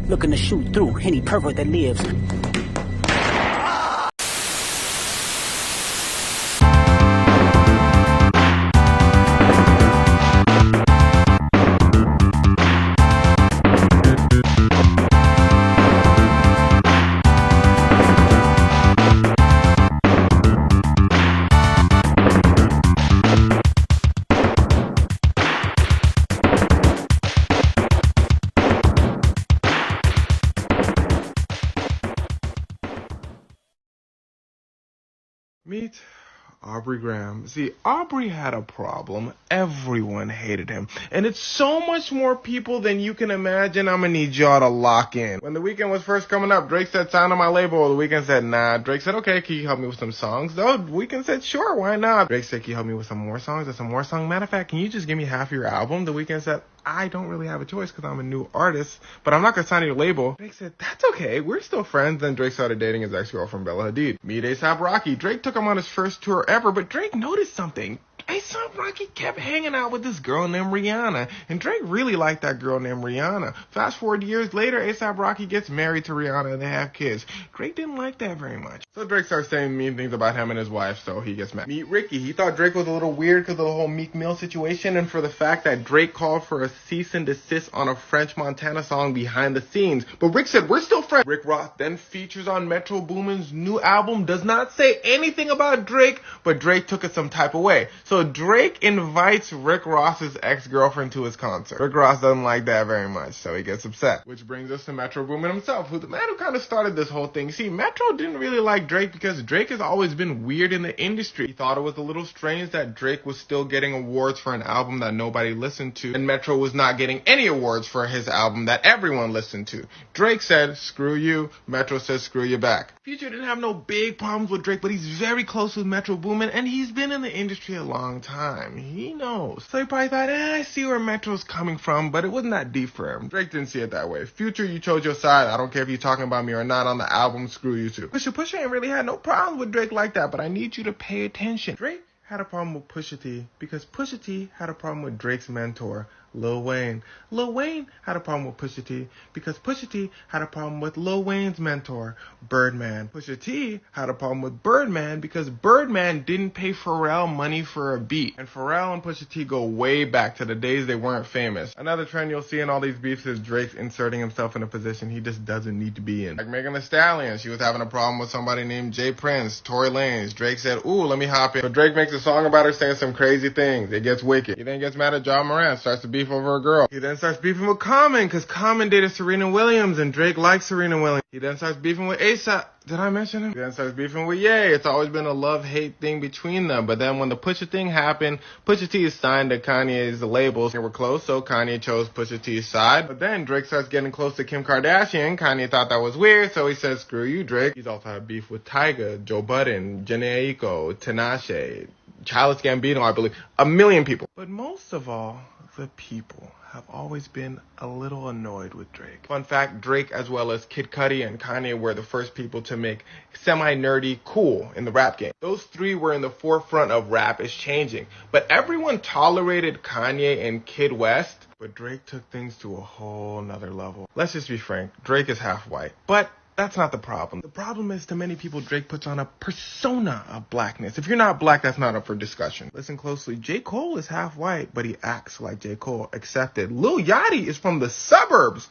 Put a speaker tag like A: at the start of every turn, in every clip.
A: looking to shoot through any pervert that lives.
B: Meet Aubrey Graham. See, Aubrey had a problem. Everyone hated him. And it's so much more people than you can imagine. I'm gonna need y'all to lock in. When The Weeknd was first coming up, Drake said, sign on my label. The Weeknd said, nah. Drake said, okay, can you help me with some songs? The Weeknd said, sure, why not? Drake said, can you help me with some more songs? And some more songs. Matter of fact, can you just give me half of your album? The Weeknd said, I don't really have a choice because I'm a new artist, but I'm not going to sign your label. Drake said, that's okay. We're still friends. Then Drake started dating his ex-girlfriend, Bella Hadid. Meet A$AP Rocky. Drake took him on his first tour ever, but Drake noticed something. A$AP Rocky kept hanging out with this girl named Rihanna, and Drake really liked that girl named Rihanna. Fast forward years later, A$AP Rocky gets married to Rihanna and they have kids. Drake didn't like that very much. So Drake starts saying mean things about him and his wife, so he gets mad. Meet Ricky. He thought Drake was a little weird because of the whole Meek Mill situation and for the fact that Drake called for a cease and desist on a French Montana song behind the scenes. But Rick said, we're still friends. Rick Ross then features on Metro Boomin's new album, does not say anything about Drake, but Drake took it some type of way. So Drake invites Rick Ross's ex-girlfriend to his concert. Rick Ross doesn't like that very much, so he gets upset. Which brings us to Metro Boomin himself, who's the man who kind of started this whole thing. See, Metro didn't really like Drake because Drake has always been weird in the industry. He thought it was a little strange that Drake was still getting awards for an album that nobody listened to, and Metro was not getting any awards for his album that everyone listened to. Drake said, screw you. Metro says, screw you back. Future didn't have no big problems with Drake, but he's very close with Metro Boomin, and he's been in the industry a long time. He knows. So he probably thought, I see where Metro's coming from, but it wasn't that deep for him. Drake didn't see it that way. Future, you chose your side. I don't care if you're talking about me or not on the album. Screw you too. Pusha ain't really had no problems with Drake like that, but I need you to pay attention. Drake had a problem with Pusha T because Pusha T had a problem with Drake's mentor, Lil Wayne. Lil Wayne had a problem with Pusha T because Pusha T had a problem with Lil Wayne's mentor, Birdman. Pusha T had a problem with Birdman because Birdman didn't pay Pharrell money for a beat. And Pharrell and Pusha T go way back to the days they weren't famous. Another trend you'll see in all these beefs is Drake inserting himself in a position he just doesn't need to be in. Like Megan Thee Stallion, she was having a problem with somebody named Jay Prince, Tory Lanez. Drake said, ooh, let me hop in. So Drake makes a song about her saying some crazy things. It gets wicked. He then gets mad at Ja Morant, starts to beef over a girl. He then starts beefing with Common because Common dated Serena Williams and Drake likes Serena Williams. He then starts beefing with A$AP. Did I mention him? He then starts beefing with Ye. It's always been a love-hate thing between them. But then when the Pusha thing happened, Pusha T is signed to Kanye's labels. They were close, so Kanye chose Pusha T's side. But then Drake starts getting close to Kim Kardashian. Kanye thought that was weird, so he says, screw you, Drake. He's also had beef with Tyga, Joe Budden, Jhené Aiko, Tinashe, Childish Gambino, I believe. A million people. But most of all, the people have always been a little annoyed with Drake. Fun fact, Drake as well as Kid Cudi and Kanye were the first people to make semi-nerdy cool in the rap game. Those three were in the forefront of rap is changing. But everyone tolerated Kanye and Kid West, but Drake took things to a whole nother level. Let's just be frank, Drake is half white. But that's not the problem. The problem is to many people, Drake puts on a persona of blackness. If you're not black, that's not up for discussion. Listen closely. J. Cole is half white, but he acts like J. Cole. Accepted. Lil Yachty is from the suburbs.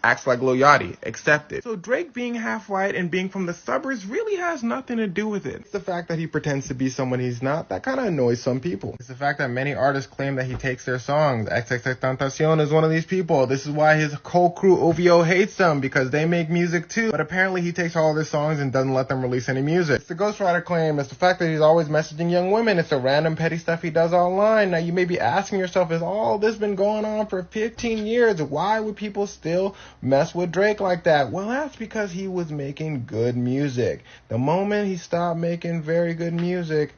B: Acts like Lil Yachty. Accepted. So Drake being half white and being from the suburbs really has nothing to do with it. It's the fact that he pretends to be someone he's not that kind of annoys some people. It's the fact that many artists claim that he takes their songs. XXXTentacion is one of these people. This is why his whole crew OVO hates them, because they make music too. But apparently he takes all their songs and doesn't let them release any music. It's the ghostwriter claim. It's the fact that he's always messaging young women. It's the random petty stuff he does online. Now you may be asking yourself, has all this been going on for 15 years? Why would people still mess with Drake like that? Well, that's because he was making good music. The moment he stopped making very good music,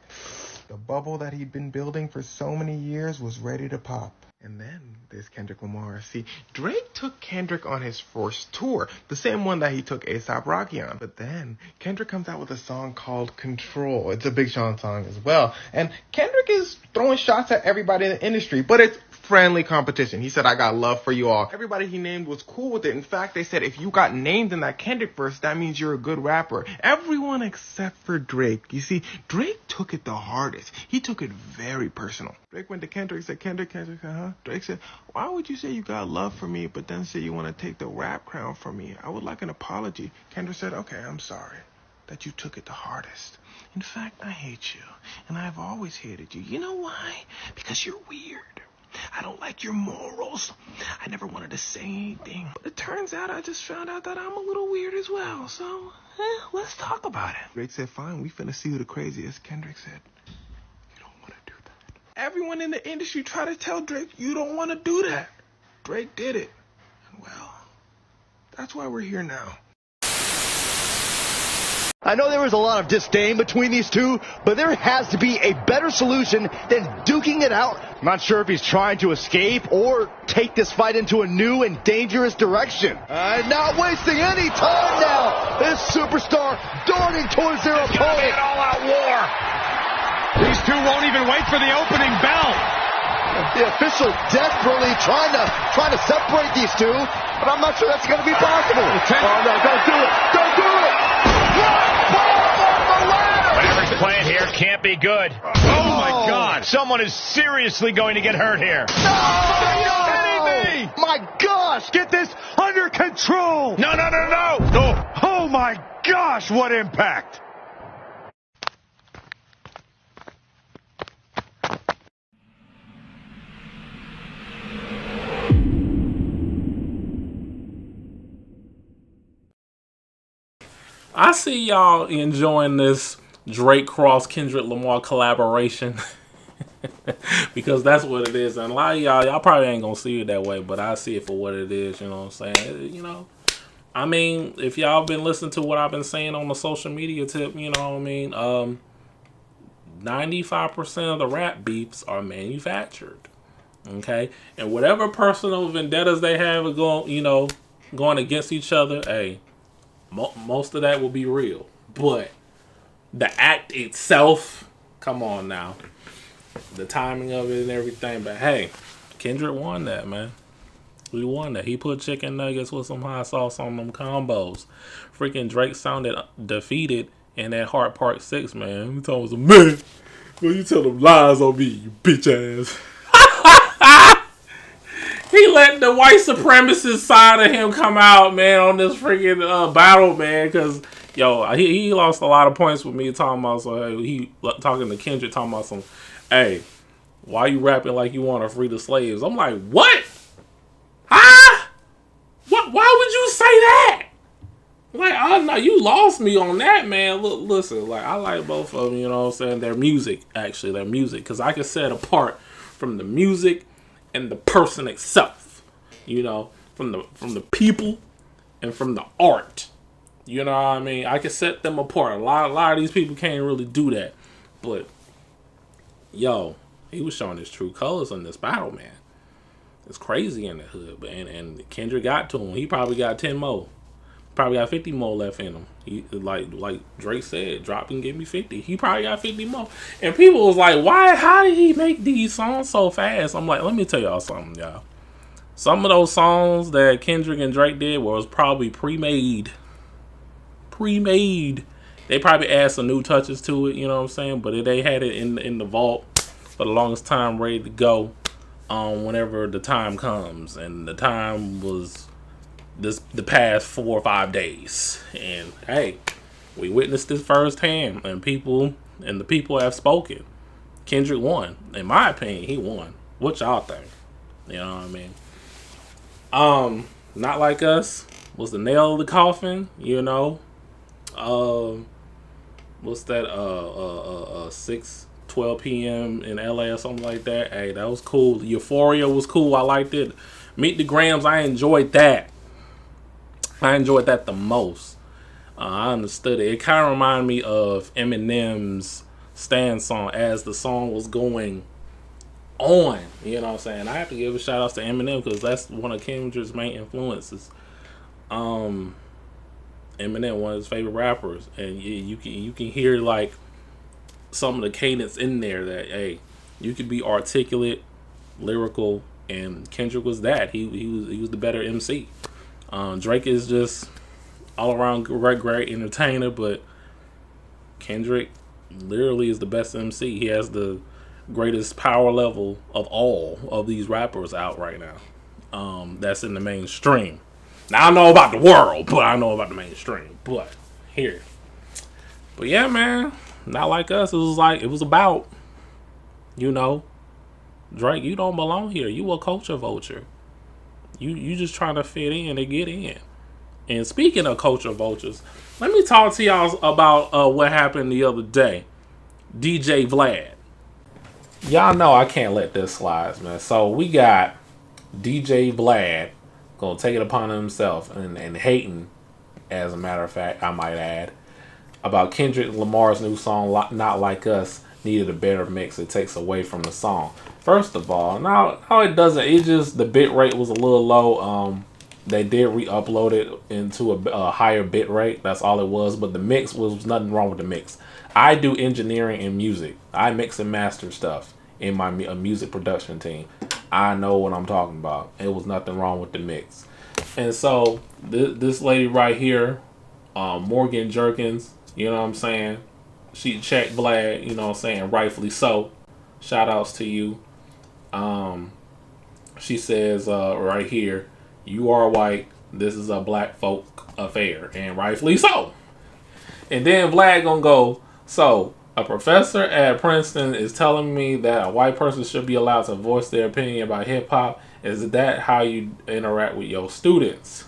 B: the bubble that he'd been building for so many years was ready to pop. And then there's Kendrick Lamar. See, Drake took Kendrick on his first tour, the same one that he took A$AP Rocky on. But then Kendrick comes out with a song called Control. It's a Big Sean song as well. And Kendrick is throwing shots at everybody in the industry, but it's friendly competition. He said, I got love for you all. Everybody he named was cool with it. In fact, they said, if you got named in that Kendrick verse, that means you're a good rapper. Everyone except for Drake. You see, Drake took it the hardest. He took it very personal. Drake went to Kendrick, said, Kendrick, uh-huh. Drake said, why would you say you got love for me, but then say you want to take the rap crown from me? I would like an apology. Kendrick said, okay, I'm sorry that you took it the hardest. In fact, I hate you, and I've always hated you. You know why? Because you're weird. I don't like your morals. I never wanted to say anything, but it turns out I just found out that I'm a little weird as well, so let's talk about it. Drake said, fine, we finna see who the craziest. Kendrick said, you don't want to do that. Everyone in the industry tried to tell Drake, you don't want to do that. Drake did it. And well, that's why we're here now.
C: I know there was a lot of disdain between these two, but there has to be a better solution than duking it out. I'm not sure if he's trying to escape or take this fight into a new and dangerous direction. Not wasting any time now. This superstar darting towards their opponent.
D: An all-out war. These two won't even wait for the opening bell.
C: The official desperately trying to separate these two, but I'm not sure that's going to be possible. Oh no, don't do it. Don't do it.
D: Whatever's playing here can't be good. Oh my God. Someone is seriously going to get hurt here.
C: No!
D: Are you kidding me?
C: My gosh, get this under control.
D: No.
C: Oh my gosh, what impact.
E: I see y'all enjoying this Drake Cross Kendrick Lamar collaboration because that's what it is. And a lot of y'all probably ain't gonna see it that way, but I see it for what it is. You know what I'm saying? You know, I mean, if y'all been listening to what I've been saying on the social media tip, you know what I mean. 95% of the rap beefs are manufactured. Okay, and whatever personal vendettas they have going against each other, hey. Most of that will be real, but the act itself, come on now, the timing of it and everything. But hey, Kendrick won that, man. He won that. He put chicken nuggets with some hot sauce on them combos. Freaking Drake sounded defeated in that Heart Part 6, man. He told us, man, well, you tell them lies on me, you bitch ass. He let the white supremacist side of him come out, man, on this freaking battle, man. Because, he lost a lot of points with me talking about, talking to Kendrick, talking about some, hey, why you rapping like you want to free the slaves? I'm like, what? Huh? What? Why would you say that? Like, I know you lost me on that, man. Look, listen, like, I like both of them, you know what I'm saying? Their music. Because I can set apart from the music and the person itself, you know, from the people and from the art. You know what I mean? I can set them apart. A lot of these people can't really do that. But he was showing his true colors in this battle, man. It's crazy in the hood, and Kendrick got to him. He probably got 10 more. Probably got 50 more left in him. He like Drake said, drop and give me 50. He probably got 50 more. And people was like, how did he make these songs so fast? I'm like, let me tell y'all something, y'all. Some of those songs that Kendrick and Drake did was probably pre-made. They probably added some new touches to it, you know what I'm saying? But they had it in the vault for the longest time, ready to go whenever the time comes. And the time was the past 4 or 5 days, and hey, we witnessed this firsthand, and the people have spoken. Kendrick won, in my opinion. He won. What y'all think? You know what I mean? Not Like Us was the nail of the coffin. You know, what's that? 6:12 p.m. in LA or something like that. Hey, that was cool. Euphoria was cool. I liked it. Meet the Grams. I enjoyed that. the most. I understood it. It kind of reminded me of Eminem's Stand song as the song was going on. You know what I'm saying? I have to give a shout out to Eminem because that's one of Kendrick's main influences. Eminem, one of his favorite rappers, and you can hear like some of the cadence in there that, hey, you could be articulate, lyrical, and Kendrick was that. He was the better MC. Drake is just all around great entertainer, but Kendrick literally is the best MC. He has the greatest power level of all of these rappers out right now. That's in the mainstream. Now I know about the world, but I know about the mainstream. But here, but yeah, man, not like us. It was about, Drake. You don't belong here. You a culture vulture. You just trying to fit in and get in. And speaking of culture vultures, let me talk to y'all about what happened the other day. DJ Vlad. Y'all know I can't let this slide, man. So we got DJ Vlad gonna take it upon himself and hating, as a matter of fact, I might add, about Kendrick Lamar's new song, Not Like Us, needed a better mix. It takes away from the song. First of all, no, it doesn't. It just, the bit rate was a little low. They did re-upload it into a higher bit rate. That's all it was. But the mix was nothing wrong with the mix. I do engineering and music. I mix and master stuff in my music production team. I know what I'm talking about. It was nothing wrong with the mix. And so this lady right here, Morgan Jerkins, you know what I'm saying? She checked Vlad, you know what I'm saying? Rightfully so. Shout outs to you. She says right here, you are white. This is a black folk affair. And rightfully so. And then Vlad gonna go, so a professor at Princeton is telling me that a white person should be allowed to voice their opinion about hip hop. Is that how you interact with your students?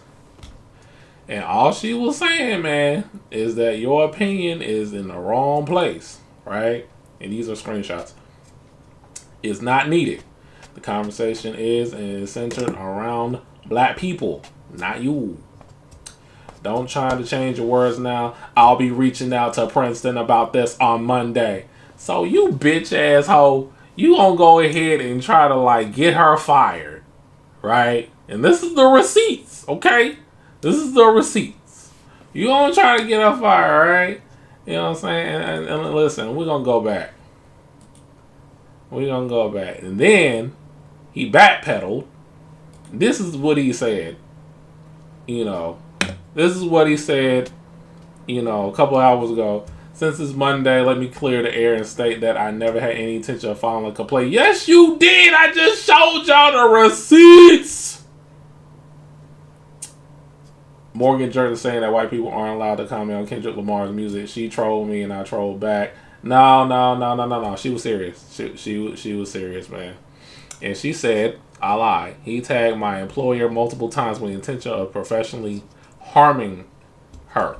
E: And all she was saying, man, is that your opinion is in the wrong place, right? And these are screenshots. It's not needed. The conversation is and is centered around black people, not you. Don't try to change your words now. I'll be reaching out to Princeton about this on Monday. So you bitch asshole, you gonna go ahead and try to get her fired, right? And this is the receipts, okay? This is the receipts. You gonna try to get her fired, right? You know what I'm saying? And listen, we're gonna go back. We're gonna go back. And then he backpedaled. This is what he said. This is what he said, a couple hours ago. Since it's Monday, let me clear the air and state that I never had any intention of filing a complaint. Yes, you did. I just showed y'all the receipts. Morgan Jerkins saying that white people aren't allowed to comment on Kendrick Lamar's music. She trolled me and I trolled back. No. She was serious. She was serious, man. And she said, I lie. He tagged my employer multiple times with the intention of professionally harming her.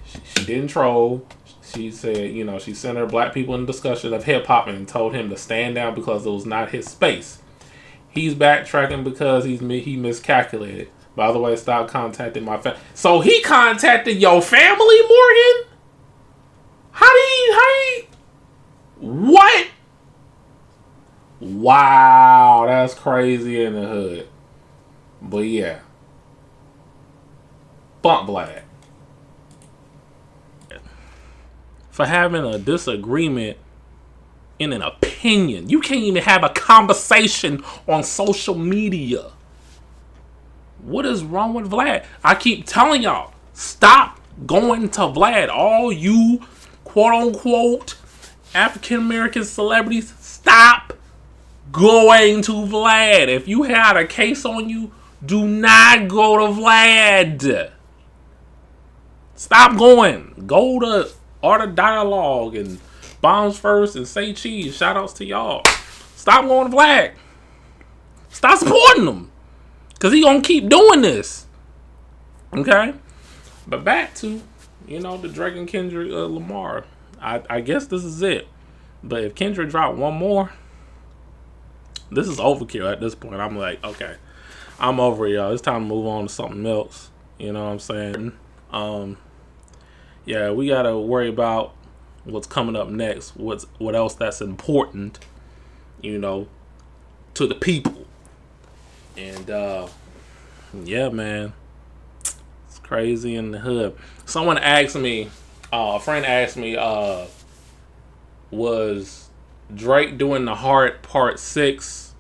E: She didn't troll. She said, she centered black people in discussion of hip hop and told him to stand down because it was not his space. He's backtracking because he miscalculated. By the way, stop contacting my family. So he contacted your family, Morgan? How do you what? Wow, that's crazy in the hood. But yeah. Bump Vlad. For having a disagreement in an opinion. You can't even have a conversation on social media. What is wrong with Vlad? I keep telling y'all, stop going to Vlad. All you quote-unquote African-American celebrities, stop going to Vlad. If you had a case on you, do not go to Vlad. Stop going. Go to Art of Dialogue and Bombs First and Say Cheese. Shout outs to y'all. Stop going to Vlad. Stop supporting them. Because he gonna keep doing this. Okay? But back to, the Drake and Kendrick Lamar. I guess this is it. But if Kendrick dropped one more, this is overkill at this point. I'm like, okay, I'm over it, y'all. It's time to move on to something else. You know what I'm saying? Yeah, we gotta worry about what's coming up next. What else that's important, to the people. And yeah, man, it's crazy in the hood. Someone asked me, a friend asked me, was Drake doing the Heart Part 6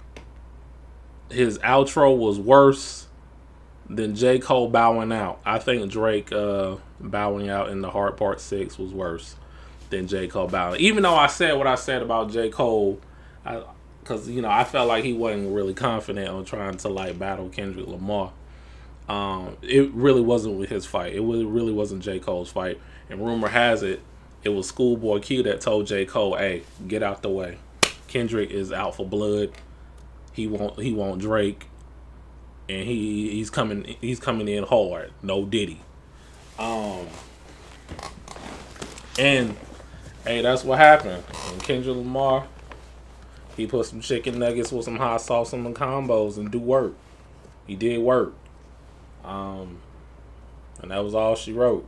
E: his outro was worse than J. Cole bowing out. I think Drake bowing out in the Heart Part 6 was worse than J. Cole bowing. Even though I said what I said about J. Cole, because I felt like he wasn't really confident on trying to like battle Kendrick Lamar. It really wasn't his fight. It really wasn't J. Cole's fight. And rumor has it, it was Schoolboy Q that told J. Cole, "Hey, get out the way. Kendrick is out for blood. He won't Drake, and he's coming in hard. No Diddy." And hey, that's what happened. And Kendrick Lamar, he put some chicken nuggets with some hot sauce on the combos and do work. He did work. And that was all she wrote.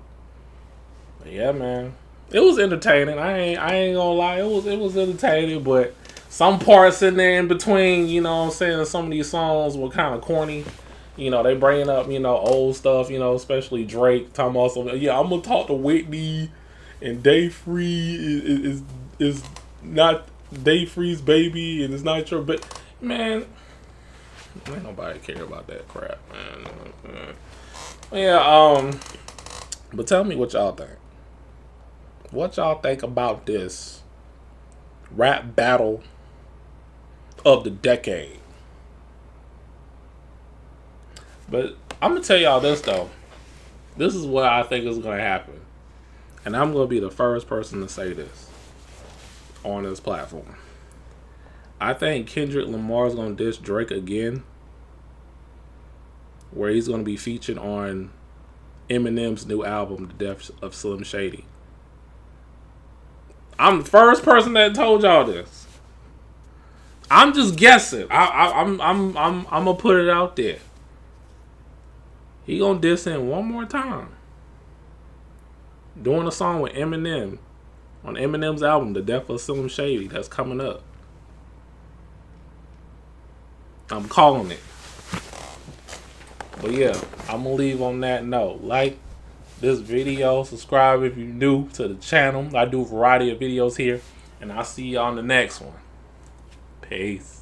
E: But yeah, man, it was entertaining. I ain't gonna lie, it was entertaining. But some parts in there in between, what I'm saying, some of these songs were kind of corny. They bringing up old stuff. Especially Drake talking about something. Yeah, I'm gonna talk to Whitney, and Day Free is not Day Free's baby, and it's not your but man. Ain't nobody care about that crap, man. Yeah, but tell me what y'all think. What y'all think about this rap battle of the decade? But I'm gonna tell y'all this though. This is what I think is gonna happen, and I'm gonna be the first person to say this on this platform. I think Kendrick Lamar is gonna diss Drake again, where he's gonna be featured on Eminem's new album, The Death of Slim Shady. I'm the first person that told y'all this. I'm just guessing. I'm gonna put it out there. He gonna diss him one more time, doing a song with Eminem on Eminem's album, The Death of Slim Shady, that's coming up. I'm calling it. But yeah, I'm gonna leave on that note. Like this video, subscribe if you're new to the channel. I do a variety of videos here, and I'll see you on the next one. Peace.